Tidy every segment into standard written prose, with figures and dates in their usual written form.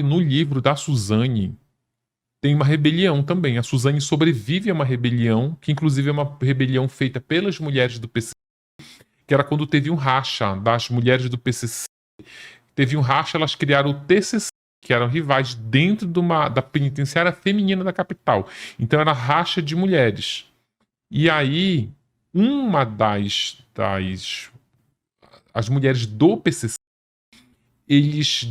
no livro da Suzane tem uma rebelião também. A Suzane sobrevive a uma rebelião, que inclusive é uma rebelião feita pelas mulheres do PCC, que era quando teve um racha das mulheres do PCC. Teve um racha, elas criaram o TCC, que eram rivais dentro da penitenciária feminina da capital. Então era racha de mulheres. E aí, uma as mulheres do PCC, eles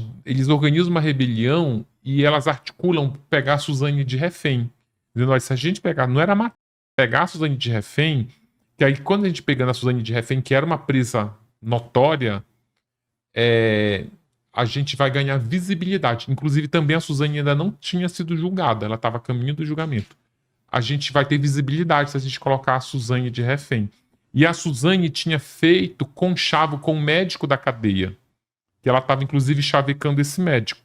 organizam uma rebelião e elas articulam pegar a Suzane de refém. Dizendo, olha, se a gente pegar, não era matar, pegar a Suzane de refém, que aí quando a gente pegando a Suzane de refém, que era uma presa notória, a gente vai ganhar visibilidade. Inclusive também a Suzane ainda não tinha sido julgada, ela estava a caminho do julgamento. A gente vai ter visibilidade se a gente colocar a Suzane de refém. E a Suzane tinha feito conchavo com o médico da cadeia, que ela estava inclusive chavecando esse médico.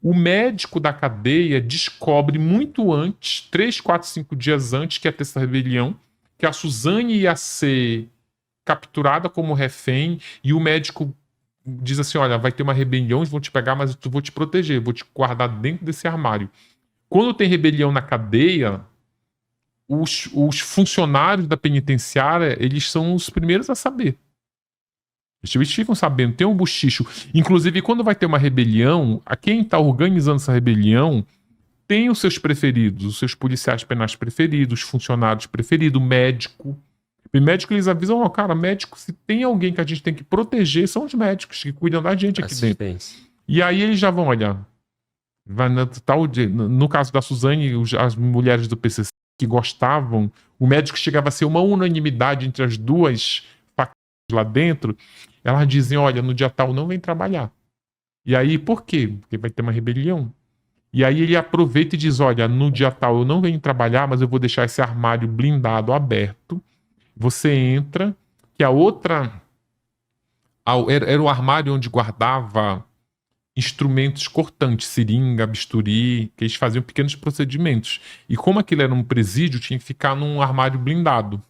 O médico da cadeia descobre muito antes, 3, 4, 5 dias antes que ia ter essa rebelião, que a Suzane ia ser capturada como refém, e o médico diz assim, olha, vai ter uma rebelião, eles vão te pegar, mas eu vou te proteger, vou te guardar dentro desse armário. Quando tem rebelião na cadeia, os funcionários da penitenciária, eles são os primeiros a saber. Eles ficam sabendo, tem um buchicho. Inclusive, quando vai ter uma rebelião, a quem está organizando essa rebelião tem os seus preferidos, os seus policiais penais preferidos, os funcionários preferidos, o médico. E médico, eles avisam, ó, cara, médico, se tem alguém que a gente tem que proteger, são os médicos que cuidam da gente aqui dentro. E aí eles já vão, olha, no caso da Suzane, as mulheres do PCC que gostavam, o médico chegava a ser uma unanimidade entre as duas facções lá dentro, elas dizem, olha, no dia tal não vem trabalhar. E aí, por quê? Porque vai ter uma rebelião. E aí ele aproveita e diz, olha, no dia tal eu não venho trabalhar, mas eu vou deixar esse armário blindado aberto. Você entra, que a outra... Era o armário onde guardava instrumentos cortantes, seringa, bisturi, que eles faziam pequenos procedimentos. E como aquilo era um presídio, tinha que ficar num armário blindado.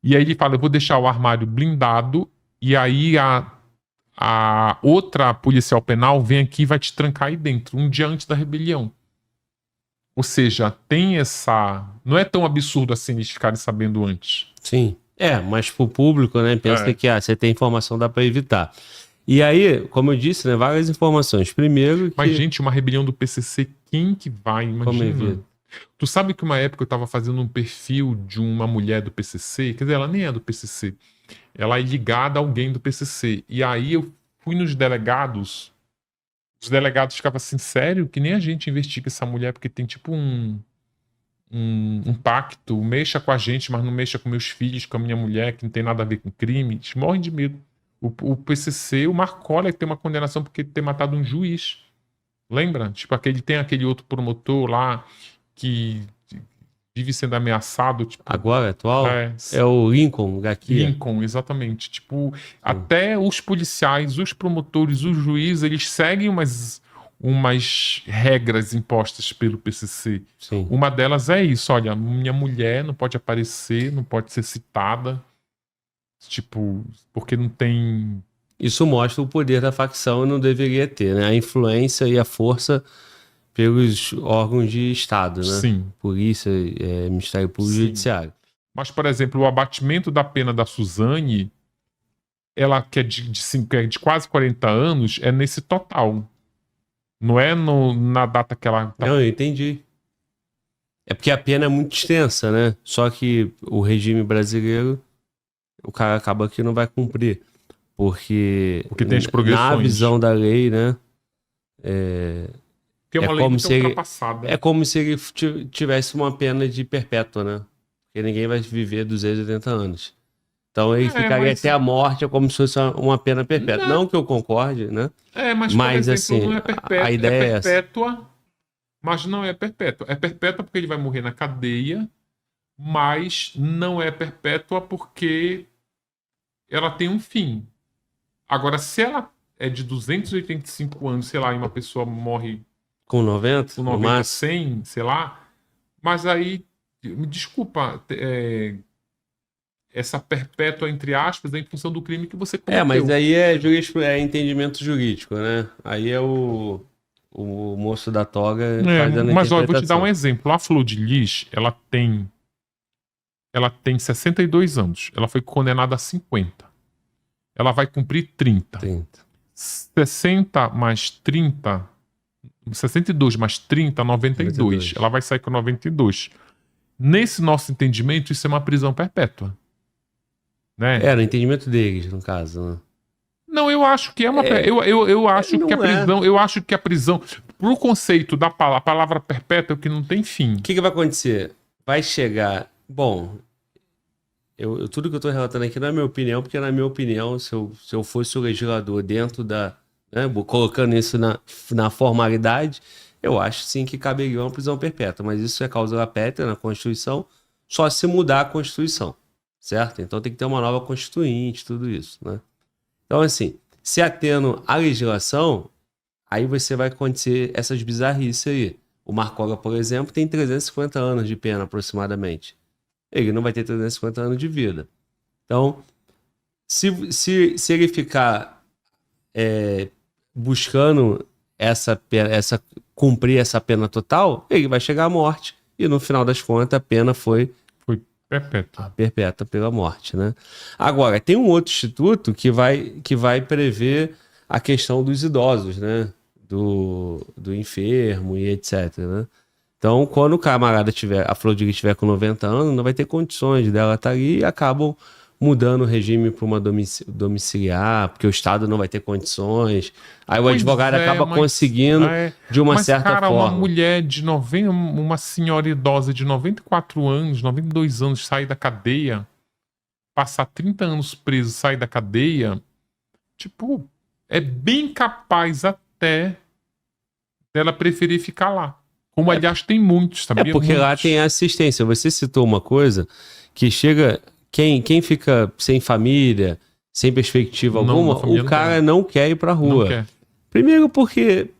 E aí ele fala, eu vou deixar o armário blindado, e aí a outra policial penal vem aqui e vai te trancar aí dentro, um dia antes da rebelião. Ou seja, tem essa... Não é tão absurdo assim eles ficarem sabendo antes. Sim. Mas pro público, né, pensa que você tem informação, dá pra evitar. E aí, como eu disse, né, várias informações. Primeiro que... Mas, gente, uma rebelião do PCC, quem que vai? Imagina. Tu sabe que uma época eu tava fazendo um perfil de uma mulher do PCC, quer dizer, ela nem é do PCC, ela é ligada a alguém do PCC. E aí eu fui nos delegados, os delegados ficavam assim, sério, que nem a gente investiga essa mulher, porque tem tipo um pacto, mexa com a gente, mas não mexa com meus filhos, com a minha mulher, que não tem nada a ver com crime. Eles morrem de medo. O PCC, o Marcola tem uma condenação porque ter matado um juiz. Lembra? Tipo, tem aquele outro promotor lá que vive sendo ameaçado. Tipo, agora, atual? É o Lincoln, aqui. Lincoln, exatamente. Tipo, até os policiais, os promotores, os juízes, eles seguem umas regras impostas pelo PCC. Sim. Uma delas é isso, olha, minha mulher não pode aparecer, não pode ser citada, tipo, porque não tem... Isso mostra o poder da facção e não deveria ter, né? A influência e a força pelos órgãos de Estado, né? Sim. Polícia, Ministério Público e Judiciário. Mas, por exemplo, o abatimento da pena da Suzane, ela que é de quase 40 anos, é nesse total. Não é na data que ela... Não, eu entendi. É porque a pena é muito extensa, né? Só que o regime brasileiro, o cara acaba que não vai cumprir. Porque tem as progressões. Na visão da lei, né? Tem uma lei muito ultrapassada. É como se ele tivesse uma pena de perpétua, né? Porque ninguém vai viver 280 anos. Então ele ficaria até a morte, é como se fosse uma pena perpétua. Não que eu concorde, né? Mas por exemplo, assim, não é perpétua. A ideia é perpétua, mas não é perpétua. É perpétua porque ele vai morrer na cadeia, mas não é perpétua porque ela tem um fim. Agora, se ela é de 285 anos, sei lá, e uma pessoa morre com 90, 100, sei lá, mas aí, me desculpa, essa perpétua, entre aspas, é em função do crime que você cometeu. Mas aí é entendimento jurídico, né? Aí é o o moço da toga fazendo a mas olha, eu vou te dar um interpretação. exemplo. A Flor de Lis, ela tem 62 anos. Ela foi condenada a 50. Ela vai cumprir 30. 30. 60 mais 30, 62 mais 30, 92. 92. Ela vai sair com 92. Nesse nosso entendimento, isso é uma prisão perpétua. Né? No entendimento deles, no caso, né? Não, eu acho que é uma. Eu acho não que a prisão. Eu acho que a prisão. Pro conceito da palavra perpétua, que não tem fim. O que vai acontecer? Vai chegar. Bom, tudo que eu tô relatando aqui não é minha opinião, porque na minha opinião, se eu fosse o legislador dentro da. Né, colocando isso na formalidade, eu acho sim que caberia uma prisão perpétua, mas isso é cláusula pétrea na Constituição, só se mudar a Constituição, certo? Então tem que ter uma nova Constituinte, tudo isso, né? Então, assim, se atendo à legislação, aí você vai acontecer essas bizarrices aí. O Marcola, por exemplo, tem 350 anos de pena aproximadamente. Ele não vai ter 350 anos de vida. Então, se ele ficar buscando cumprir essa pena total, ele vai chegar à morte. E no final das contas, a pena foi perpétua pela morte, né? Agora, tem um outro instituto que vai prever a questão dos idosos, né? Do enfermo e etc, né? Então, quando o camarada a Flor de Lis estiver com 90 anos, não vai ter condições dela estar ali e acabam mudando o regime para uma domiciliar, porque o Estado não vai ter condições. Aí o advogado acaba conseguindo de uma certa forma. Uma mulher de 90, uma senhora idosa de 94 anos, 92 anos, sair da cadeia, passar 30 anos preso, sair da cadeia, tipo, é bem capaz até dela preferir ficar lá. Como, aliás, tem muitos, sabia? Porque lá tem assistência. Você citou uma coisa que chega... Quem fica sem família, sem perspectiva alguma, o cara não quer ir pra rua. Primeiro porque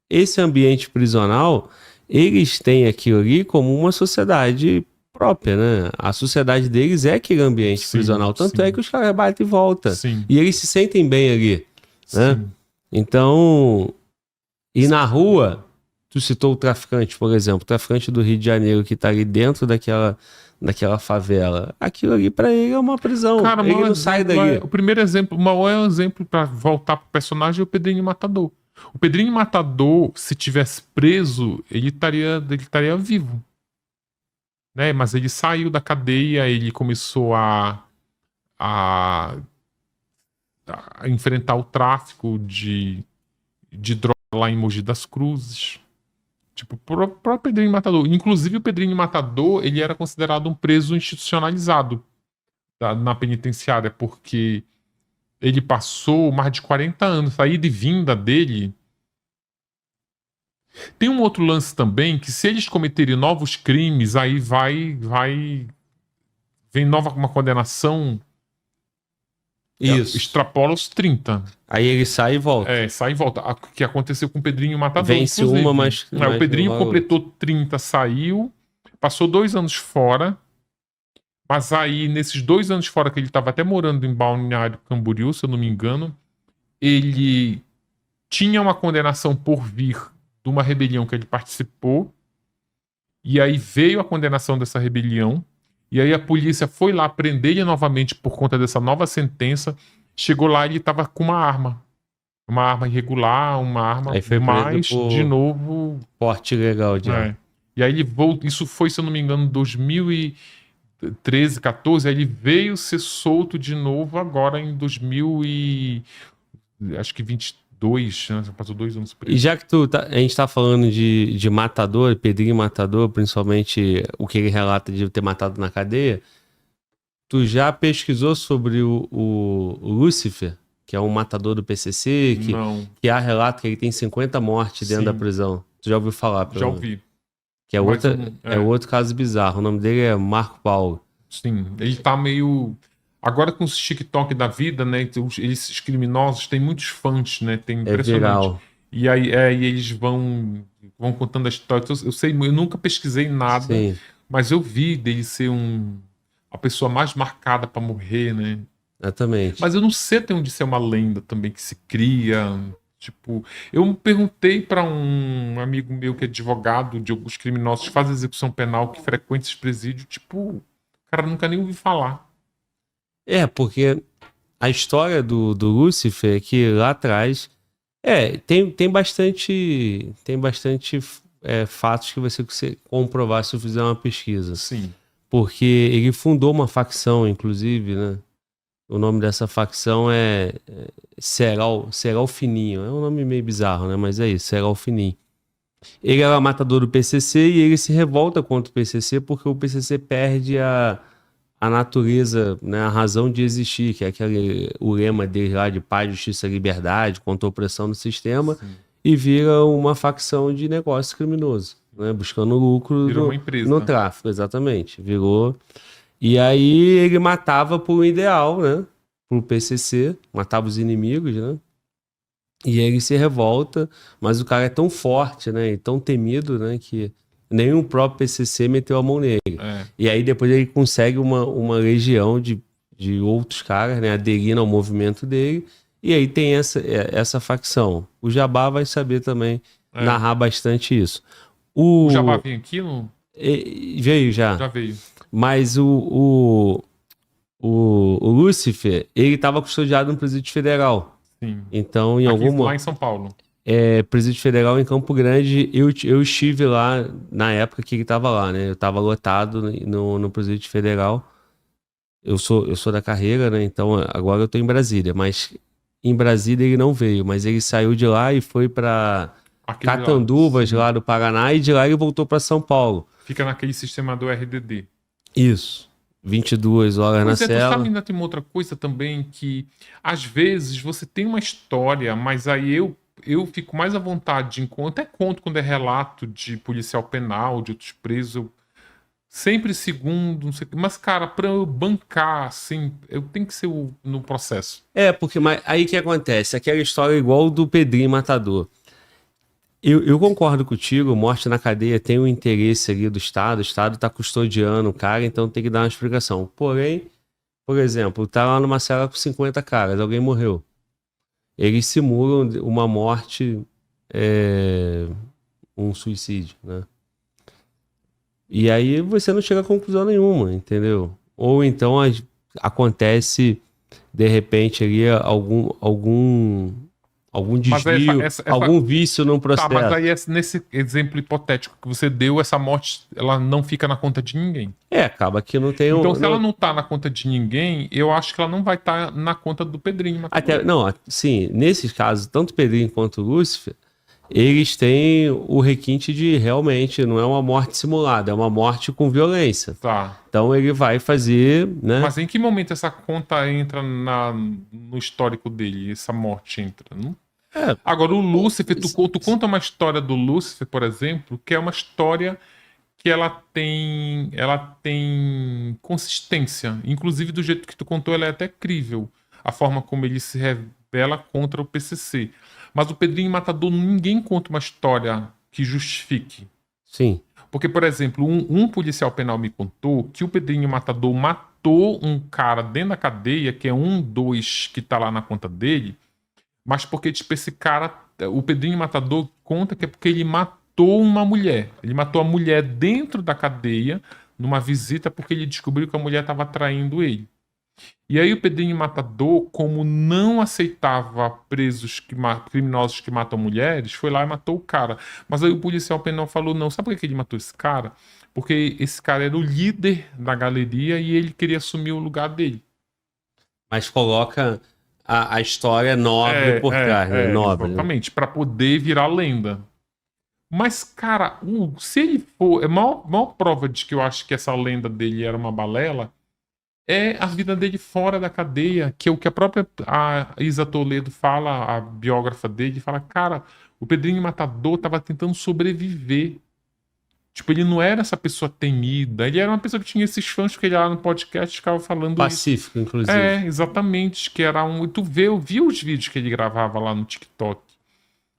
esse ambiente prisional, eles têm aquilo ali como uma sociedade própria, né? A sociedade deles é aquele ambiente prisional. Tanto é que os caras batem e voltam. E eles se sentem bem ali, né? Então, e na rua, tu citou o traficante, por exemplo, o traficante do Rio de Janeiro que tá ali dentro daquela favela. Aquilo ali pra ele é uma prisão. Cara, ele não sai daí. O primeiro exemplo, o maior exemplo pra voltar pro personagem é o Pedrinho Matador. O Pedrinho Matador, se tivesse preso, ele estaria vivo. Né? Mas ele saiu da cadeia, ele começou a enfrentar o tráfico de droga lá em Mogi das Cruzes. Tipo, o próprio Pedrinho Matador. Inclusive, o Pedrinho Matador, ele era considerado um preso institucionalizado na penitenciária, porque ele passou mais de 40 anos. A ida e vinda dele... Tem um outro lance também, que se eles cometerem novos crimes, aí vem uma condenação... Isso. Extrapola os 30. Aí ele sai e volta. Sai e volta. O que aconteceu com o Pedrinho Matador. Vence inclusive. Uma, mas o Pedrinho completou 30, saiu, passou 2 anos fora, mas aí, nesses 2 anos fora, que ele estava até morando em Balneário Camboriú, se eu não me engano, ele tinha uma condenação por vir de uma rebelião que ele participou, e aí veio a condenação dessa rebelião, e aí a polícia foi lá prender ele novamente por conta dessa nova sentença. Chegou lá e ele tava com uma arma. Uma arma irregular, uma arma mais, de novo... Porte ilegal de arma. E aí ele voltou... Isso foi, se eu não me engano, 2013, 14. Aí ele veio ser solto de novo agora em 2022, né? Passou 2 anos preso. E já que a gente tá falando de matador, Pedrinho Matador, principalmente o que ele relata de ter matado na cadeia, tu já pesquisou sobre o Lúcifer, que é um matador do PCC, que há relato que ele tem 50 mortes dentro da prisão? Tu já ouviu falar? Já ouvi. Que é outro caso bizarro. O nome dele é Marco Paulo. Sim, ele tá meio... Agora com os TikTok da vida, né? Esses criminosos têm muitos fãs, né? Tem impressionante. Viral. E aí eles vão contando a história. Eu nunca pesquisei nada, mas eu vi dele ser a pessoa mais marcada pra morrer, né? Exatamente. Mas eu não sei até onde isso é uma lenda também que se cria. Tipo, eu perguntei para um amigo meu que é advogado de alguns criminosos que faz execução penal, que frequenta esses presídios, tipo, o cara nunca nem ouviu falar. Porque a história do Lúcifer é que lá atrás. Tem bastante fatos que você consegue comprovar se eu fizer uma pesquisa. Sim. Porque ele fundou uma facção, inclusive, né? O nome dessa facção é Serol Fininho. É um nome meio bizarro, né? Mas é isso, Serol Fininho. Ele era matador do PCC e ele se revolta contra o PCC porque o PCC perde a natureza, né, a razão de existir, que é o lema dele lá de paz, justiça, liberdade, contra a opressão do sistema, Sim. e vira uma facção de negócio criminoso, né, buscando lucro Virou uma empresa. no tráfico, exatamente. Virou. E aí ele matava por um ideal, né? Pro PCC, matava os inimigos, né? E ele se revolta, mas o cara é tão forte, né? E tão temido, né? Que nem o próprio PCC meteu a mão nele. É. E aí depois ele consegue uma legião de outros caras, né? Aderindo ao movimento dele. E aí tem essa facção. O Jabá vai saber também narrar bastante isso. O Jabá vinha aqui? Veio já. Já veio. Mas o Lúcifer, ele estava custodiado no Presídio Federal. Sim. Então, lá em São Paulo. Presídio Federal em Campo Grande, eu estive lá na época que ele estava lá, né? Eu estava lotado no Presídio Federal. Eu sou da carreira, né? Então agora eu estou em Brasília, mas em Brasília ele não veio, mas ele saiu de lá e foi para Catanduvas, lá do Paraná, e de lá ele voltou para São Paulo. Fica naquele sistema do RDD. Isso. 22 horas na cela. Sabe, ainda tem uma outra coisa também, que às vezes você tem uma história, mas aí eu fico mais à vontade de até conto quando é relato de policial penal, de outros presos, eu sempre segundo, não sei, mas cara, pra eu bancar, assim, eu tenho que ser no processo. Porque mas aí que acontece? Aquela história igual do Pedrinho Matador. Eu concordo contigo, morte na cadeia tem um interesse ali do Estado, o Estado está custodiando o cara, então tem que dar uma explicação. Porém, por exemplo, tá lá numa cela com 50 caras, alguém morreu. Eles simulam uma morte, um suicídio, né? E aí você não chega a conclusão nenhuma, entendeu? Ou então acontece, de repente, ali algum desvio, algum vício num processo. Tá, mas aí nesse exemplo hipotético que você deu, essa morte, ela não fica na conta de ninguém. Acaba que não tem... Então, se ela não tá na conta de ninguém, eu acho que ela não vai estar na conta do Pedrinho. Sim, nesses casos, tanto o Pedrinho quanto o Lúcifer, eles têm o requinte de realmente, não é uma morte simulada, é uma morte com violência. Tá. Então ele vai fazer, né? Mas em que momento essa conta entra no histórico dele? Essa morte entra? Não? Agora, o Lúcifer, tu conta uma história do Lúcifer, por exemplo, que é uma história que ela tem consistência. Inclusive, do jeito que tu contou, ela é até crível. A forma como ele se rebela contra o PCC. Mas o Pedrinho Matador, ninguém conta uma história que justifique. Sim. Porque, por exemplo, um policial penal me contou que o Pedrinho Matador matou um cara dentro da cadeia, que é dos que tá lá na conta dele, mas porque, tipo, esse cara, o Pedrinho Matador conta que é porque ele matou uma mulher. Ele matou a mulher dentro da cadeia, numa visita, porque ele descobriu que a mulher estava traindo ele. E aí o Pedrinho Matador, como não aceitava criminosos que matam mulheres, foi lá e matou o cara. Mas aí o policial penal falou, não, sabe por que ele matou esse cara? Porque esse cara era o líder da galeria e ele queria assumir o lugar dele. Mas coloca a história nobre por trás, né? Nobre. Exatamente, para poder virar lenda. Mas, cara, se ele for... A maior prova de que eu acho que essa lenda dele era uma balela é a vida dele fora da cadeia, que é o que a Isa Toledo fala, a biógrafa dele, fala, cara, o Pedrinho Matador tava tentando sobreviver. Tipo, ele não era essa pessoa temida, ele era uma pessoa que tinha esses fãs que ele lá no podcast ficava falando pacífico, isso. Inclusive. Exatamente, que era eu vi os vídeos que ele gravava lá no TikTok.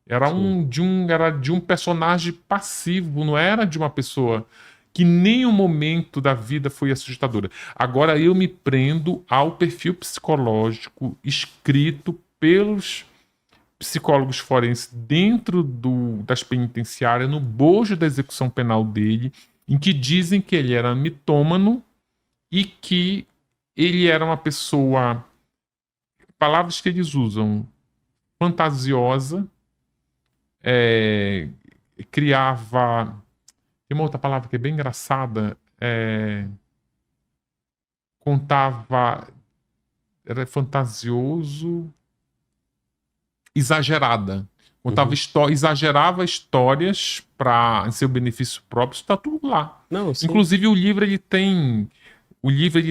Era de um personagem passivo, não era de uma pessoa que nenhum momento da vida foi assustadora. Agora eu me prendo ao perfil psicológico escrito psicólogos forenses dentro das penitenciárias, no bojo da execução penal dele, em que dizem que ele era mitômano e que ele era uma pessoa, palavras que eles usam, fantasiosa, criava... Tem uma outra palavra que é bem engraçada, contava... Era fantasioso... Exagerada. Contava exagerava histórias em seu benefício próprio, isso está tudo lá. Não, sim. Inclusive o livro ele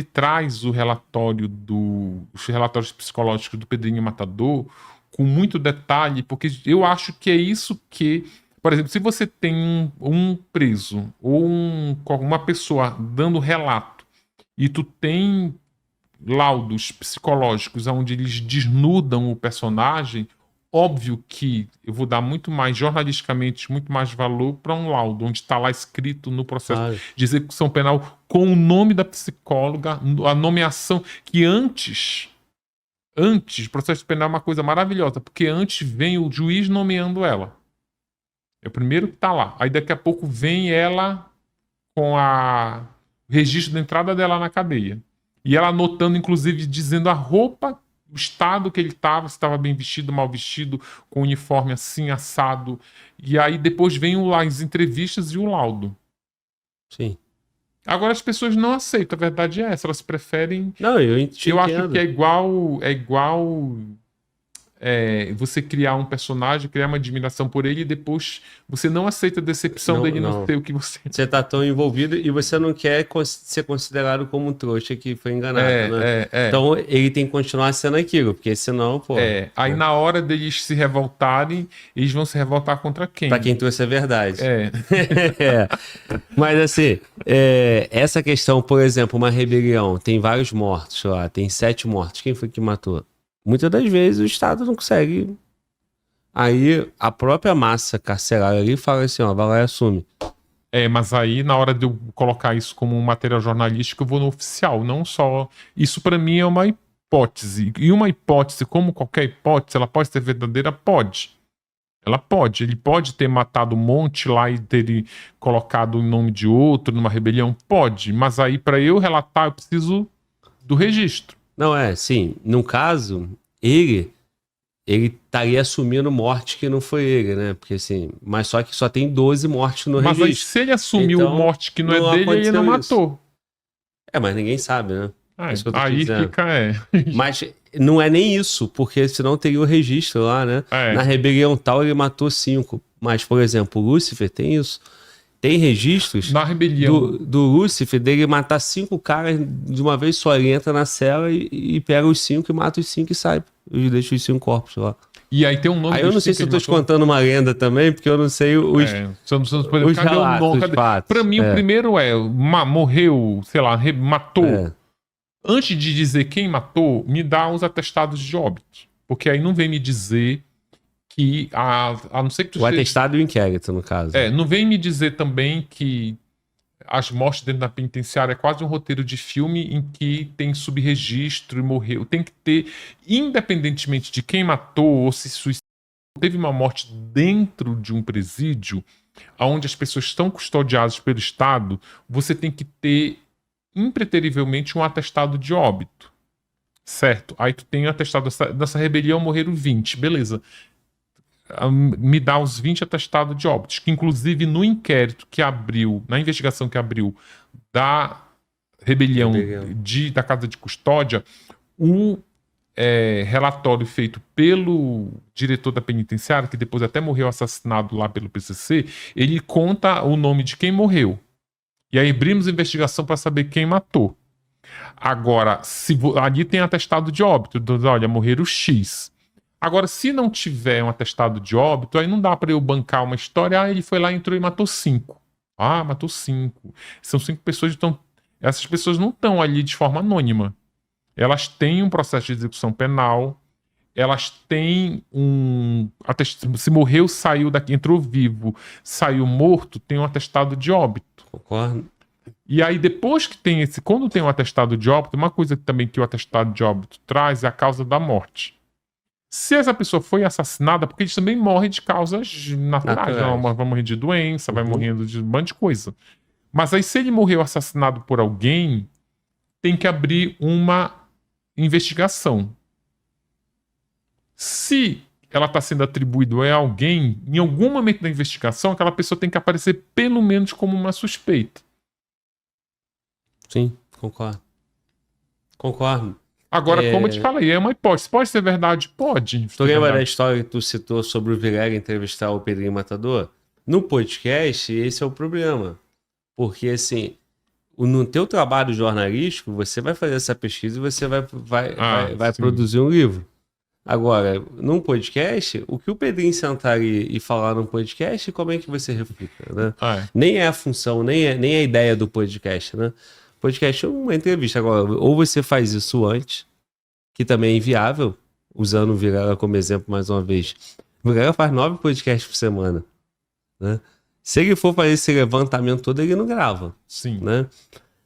traz os relatórios psicológicos do Pedrinho Matador com muito detalhe, porque eu acho que é isso que, por exemplo, se você tem um preso ou uma pessoa dando relato e tu tem laudos psicológicos onde eles desnudam o personagem, óbvio que eu vou dar muito mais, jornalisticamente, muito mais valor para um laudo, onde está lá escrito no processo de execução penal com o nome da psicóloga, a nomeação, que antes, o processo penal é uma coisa maravilhosa, porque antes vem o juiz nomeando ela. É o primeiro que está lá. Aí daqui a pouco vem ela com o registro da entrada dela na cadeia. E ela anotando, inclusive, dizendo a roupa, o estado que ele estava, se estava bem vestido, mal vestido, com o uniforme assim, assado. E aí depois vem as entrevistas e o laudo. Sim. Agora as pessoas não aceitam, a verdade é essa, elas preferem... Não, eu acho que é igual você criar um personagem, criar uma admiração por ele e depois você não aceita a decepção dele não ser o que você... Você tá tão envolvido e você não quer ser considerado como um trouxa que foi enganado, né? Então ele tem que continuar sendo aquilo, porque senão, pô... Aí na hora deles se revoltarem, eles vão se revoltar contra quem? Pra quem trouxe a verdade. Mas assim, essa questão, por exemplo, uma rebelião, tem vários mortos lá, tem 7 mortos, quem foi que matou? Muitas das vezes o Estado não consegue. Aí a própria massa carcerária ali fala assim, ó, vai lá e assume. Mas aí na hora de eu colocar isso como um material jornalístico, eu vou no oficial, não só... Isso para mim é uma hipótese. E uma hipótese, como qualquer hipótese, ela pode ser verdadeira? Pode. Ela pode. Ele pode ter matado um monte lá e ter colocado o nome de outro numa rebelião? Pode. Mas aí para eu relatar, eu preciso do registro. Não, sim. No caso, ele estaria assumindo morte que não foi ele, né? Porque assim, mas só que só tem 12 mortes no registro. Mas aí, se ele assumiu então, morte que não é dele, ele não matou. Mas ninguém sabe, né? Aí fica, Mas não é nem isso, porque senão teria o registro lá, né? Na rebelião tal, ele matou 5. Mas, por exemplo, o Lúcifer tem isso. Tem registros na rebelião do Lúcifer dele matar 5 caras de uma vez só. Ele entra na cela e pega os 5 e mata os 5 e sai. E deixa os 5 corpos lá. E aí tem um nome. Aí eu não sei se eu tô te contando uma lenda também, porque eu não sei os relatos, fatos. Pra mim, o primeiro morreu, sei lá, matou. Antes de dizer quem matou, me dá os atestados de óbito. Porque aí não vem me dizer que, a não ser que tu atestado e o inquérito, no caso. Não vem me dizer também que as mortes dentro da penitenciária é quase um roteiro de filme em que tem subregistro e morreu. Tem que ter, independentemente de quem matou ou se suicidou, teve uma morte dentro de um presídio, onde as pessoas estão custodiadas pelo Estado, você tem que ter impreterivelmente um atestado de óbito. Certo? Aí tu tem um atestado dessa rebelião, morreram 20, beleza. Me dá os 20 atestados de óbitos, que inclusive no inquérito que abriu, na investigação que abriu da rebelião. Da casa de custódia, o relatório feito pelo diretor da penitenciária, que depois até morreu assassinado lá pelo PCC, ele conta o nome de quem morreu. E aí abrimos a investigação para saber quem matou. Agora, ali tem atestado de óbito, olha, morreram X. Agora, se não tiver um atestado de óbito, aí não dá para eu bancar uma história. Ele foi lá, entrou e matou 5. Matou 5. São 5 pessoas, então essas pessoas não estão ali de forma anônima. Elas têm um processo de execução penal, elas têm se morreu, saiu daqui, entrou vivo, saiu morto, tem um atestado de óbito. Concordo. E aí, depois que tem quando tem um atestado de óbito, uma coisa também que o atestado de óbito traz é a causa da morte. Se essa pessoa foi assassinada, porque eles também morrem de causas naturais. Naturais. Vai morrer de doença, vai Uhum. morrendo de um monte de coisa. Mas aí, se ele morreu assassinado por alguém, tem que abrir uma investigação. Se ela está sendo atribuída a alguém, em algum momento da investigação, aquela pessoa tem que aparecer pelo menos como uma suspeita. Sim, concordo. Concordo. Agora, como eu te falei, é uma hipótese. Pode ser verdade? Pode. Tu lembra da Verdade. história que tu citou sobre o Vilela entrevistar o Pedrinho Matador? No podcast, esse é o problema. Porque, assim, no teu trabalho jornalístico, você vai fazer essa pesquisa e você vai sim. produzir um livro. Agora, num podcast, o que o Pedrinho sentar ali e falar num podcast, como é que você refuta, né? Nem é a função, nem a ideia do podcast, né? Podcast é uma entrevista. Agora, ou você faz isso antes, que também é inviável, usando o Vilela como exemplo mais uma vez. O Vilela faz 9 podcasts por semana, né? Se ele for fazer esse levantamento todo, ele não grava. Sim. Né?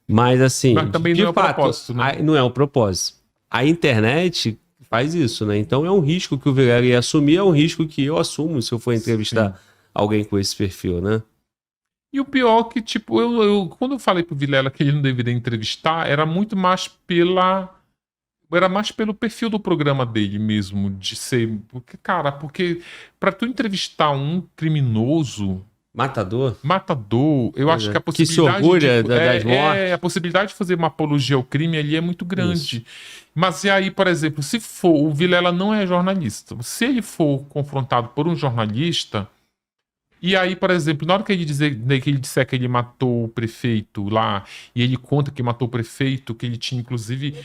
Mas assim, Mas também não é o propósito, né? Não é o propósito. A internet faz isso, né? Então é um risco que o Vilela ia assumir, é um risco que eu assumo se eu for entrevistar alguém com esse perfil, né? E o pior que, tipo, quando eu falei pro Vilela que ele não deveria entrevistar, era muito mais era mais pelo perfil do programa dele mesmo, de ser... Porque pra tu entrevistar um criminoso... Matador, eu acho que a que se possibilidade orgulha das mortes. a possibilidade de fazer uma apologia ao crime ali é muito grande. Isso. Mas e aí, por exemplo, se for, o Vilela não é jornalista. Se ele for confrontado por um jornalista, e aí, por exemplo, na hora que ele disser que ele matou o prefeito lá, e ele conta que matou o prefeito, que ele tinha inclusive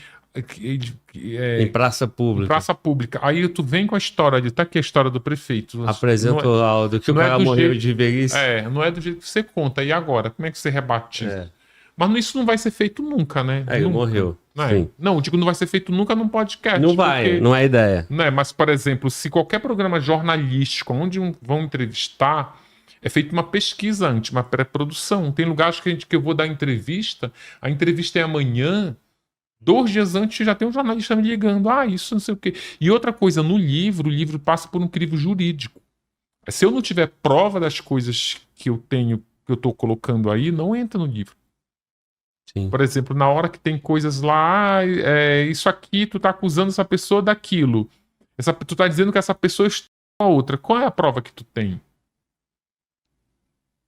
em praça pública. em praça pública. Aí tu vem com a história de tá aqui a história do prefeito. Apresenta o laudo que o cara morreu de velhice. Não é do jeito que você conta. E agora? Como é que você rebate isso? Mas isso não vai ser feito nunca, né? Ele nunca. morreu. Não, digo, não vai ser feito nunca num podcast. Não vai, não é ideia. Né? Mas, por exemplo, se qualquer programa jornalístico onde vão entrevistar, é feita uma pesquisa antes, uma pré-produção. Tem lugares que eu vou dar entrevista, a entrevista é amanhã, 2 dias antes já tem um jornalista me ligando. Isso não sei o quê. E outra coisa, no livro, o livro passa por um crivo jurídico. Se eu não tiver prova das coisas que eu tenho, que eu estou colocando aí, não entra no livro. Sim. Por exemplo, na hora que tem coisas lá, isso aqui, tu tá acusando essa pessoa daquilo. Tu tá dizendo que essa pessoa está com a outra. Qual é a prova que tu tem?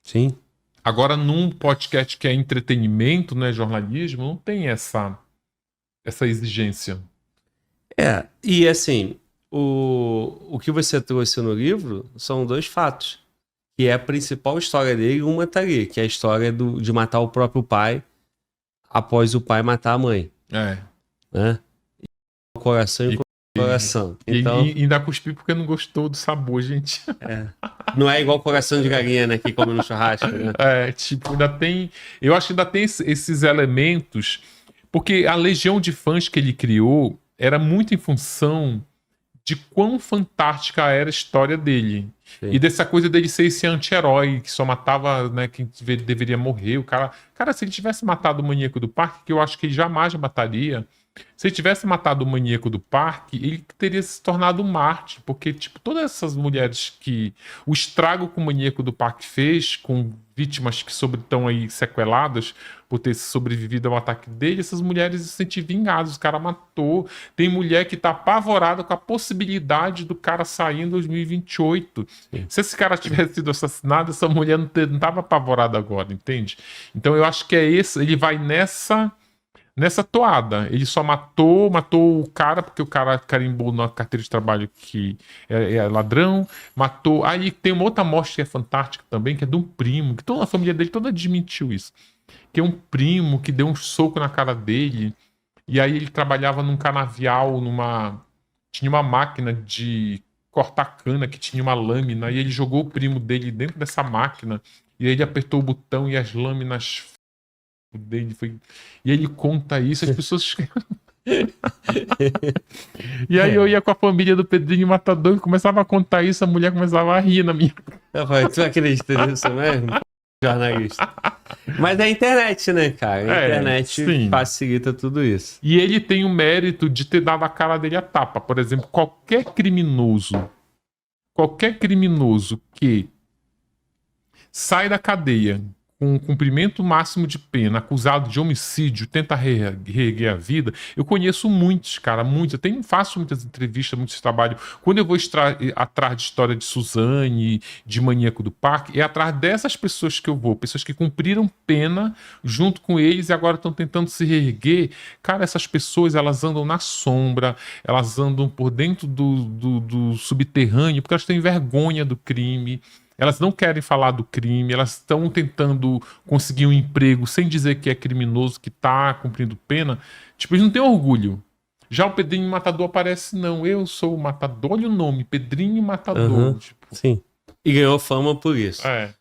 Sim. Agora, num podcast que é entretenimento, não é jornalismo, não tem essa exigência. E assim, o que você trouxe no livro são 2 fatos. Que é a principal história dele, uma tá ali, que é a história de matar o próprio pai após o pai matar a mãe. Né? O coração e o coração. Então, E ainda cuspi porque não gostou do sabor, gente. Não é igual coração de galinha, né? Que come no churrasco, né? Ainda tem... Eu acho que ainda tem esses elementos... Porque a legião de fãs que ele criou era muito em função de quão fantástica era a história dele. Sim. E dessa coisa dele ser esse anti-herói que só matava, né, quem deveria morrer. O cara, se ele tivesse matado o maníaco do parque, que eu acho que ele jamais mataria, se ele tivesse matado o maníaco do parque, ele teria se tornado um mártir, porque, tipo, todas essas mulheres que... O estrago que o maníaco do parque fez com vítimas que estão aí sequeladas por ter sobrevivido ao ataque dele, essas mulheres se sentem vingadas, o cara matou. Tem mulher que tá apavorada com a possibilidade do cara sair em 2028. Sim. Se esse cara tivesse sido assassinado, essa mulher não tava apavorada agora, entende? Então eu acho que ele vai nessa toada. Ele só matou o cara porque o cara carimbou na carteira de trabalho que é ladrão, matou. Aí tem uma outra morte que é fantástica também, que é de um primo, que toda a família dele toda admitiu isso. Que é um primo que deu um soco na cara dele, e aí ele trabalhava num canavial, tinha uma máquina de cortar cana que tinha uma lâmina, e ele jogou o primo dele dentro dessa máquina, e aí ele apertou o botão e as lâminas dele foi... E ele conta isso, as pessoas... E aí eu ia com a família do Pedrinho Matador e começava a contar isso, a mulher começava a rir na minha... Tu acredita nisso mesmo? jornalista. Mas é a internet, né, cara? A internet sim. facilita tudo isso. E ele tem o mérito de ter dado a cara dele a tapa. Por exemplo, qualquer criminoso que sai da cadeia com cumprimento máximo de pena, acusado de homicídio, tenta reerguer a vida, eu conheço muitos, cara, muitos. Faço muitas entrevistas, muitos trabalhos. Quando eu vou atrás de história de Suzane, de Maníaco do Parque, é atrás dessas pessoas que eu vou, pessoas que cumpriram pena junto com eles e agora estão tentando se reerguer. Cara, essas pessoas, elas andam na sombra, elas andam por dentro do subterrâneo, porque elas têm vergonha do crime. Elas não querem falar do crime, elas estão tentando conseguir um emprego sem dizer que é criminoso, que tá cumprindo pena. Tipo, eles não têm orgulho. Já o Pedrinho Matador aparece, não, eu sou o matador, olha o nome, Pedrinho Matador. Uhum, tipo, sim. E ganhou fama por isso. é.